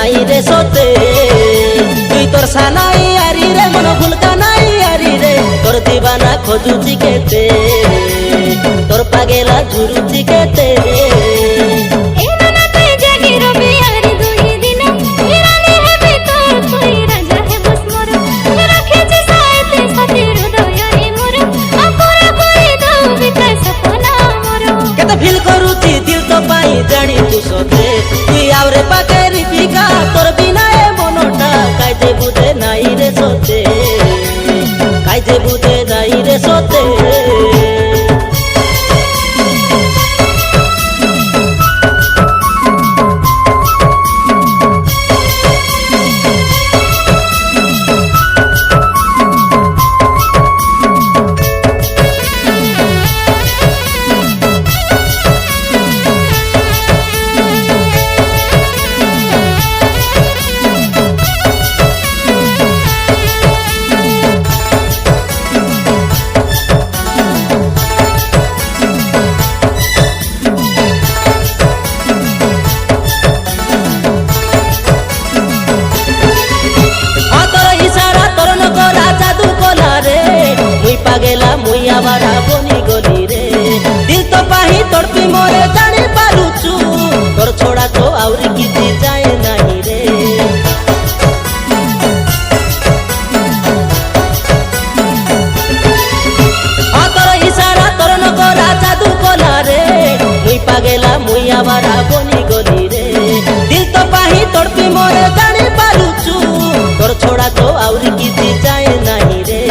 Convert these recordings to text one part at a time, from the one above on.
নাই রে সতে তুই তোর সানাই আরি রে মন ভুলকা নাই আরি রে তোর দিবানা খোঁজুছি কেতে তোর পাগেলা ঝুরুছি কেতে ফিল করুছি দিল তো পাই জানি তু সতে তুই আউরে পাকের পিকা তোর বিনা এ মনটা কাইতে বুঝে নাই রে সতে কাইতে বুঝে নাই রে সতে পাগেলা মুই আবার বনি গলি রে দিল তো পাহি তড়পি মরে জানি পারুছু তোর ছোড়া তো আউরি কিছু যায় নাই রে তোর ইশারা তোর নকরা জাদু কলা রে মুই পাগেলা মুই আবার বনি গলি রে দিল তো পাহি তড়পি মরে জানি পারুছু তোর ছোড়া তো আউরি কিছু যায় নাই রে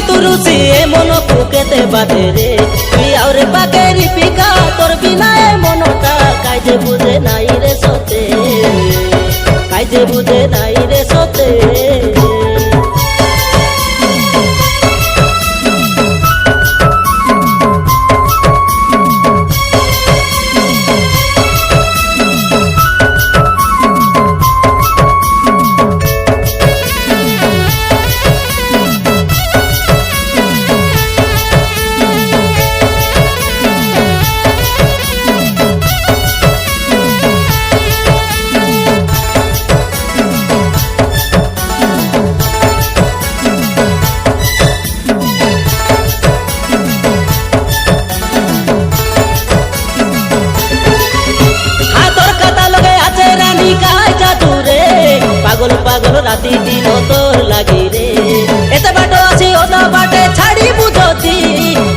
তুরুসি এ মন কুকেতে বাঁধে রে তুই আউরে পাকের পিকা তোর বিনা এ মনটা কাইতে বুঝে নাই রে সতে কাইতে বুঝে নাই রে সতে পাগল পাগল রাতি দিন তোর লাগি রে এতে বাটো আছি ওদা বাটে ছাড়ি বুঝতি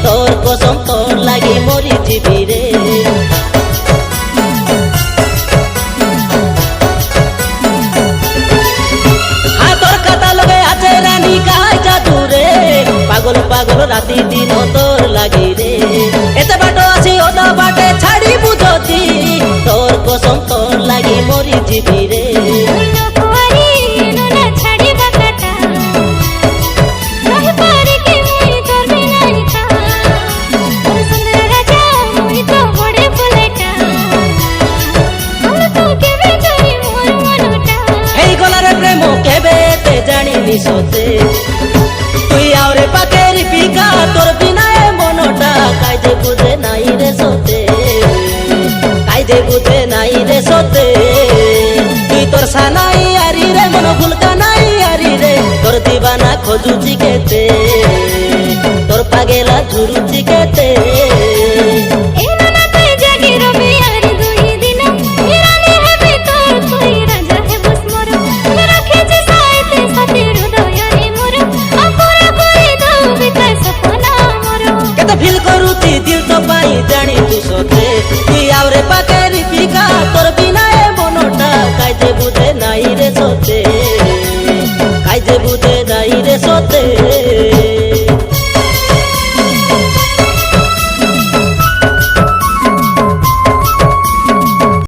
তোর কসম তোর লাগি মরি জিবি রে তোর কাটা লগে আছে রানী গায় জাদু রে পাগল পাগল রাতি দিন তোর লাগি রে এতে বাটো আছি ওদা বাটে ছাড়ি বুঝতি তোর কসম তোর লাগি মরি জিবি রে জানিনি সতে তুই আউরে পাকের পিকা তোর বিনা এ মনটা কাইতে বুঝে নাই রে সতে কাইতে বুঝে নাই রে সতে তুই তোর সানাই আরি রে মন ভুলকা নাই আরি রে তোর দিবানা খোঁজুছি কেতে তোর পাগেলা ঝুরুছি কেতে ফিল করুছি দিল তো পাই জানি তু সতে তুই আউরে পাকের পিকা তোর বিনা এ মনটা কাইতে বুঝে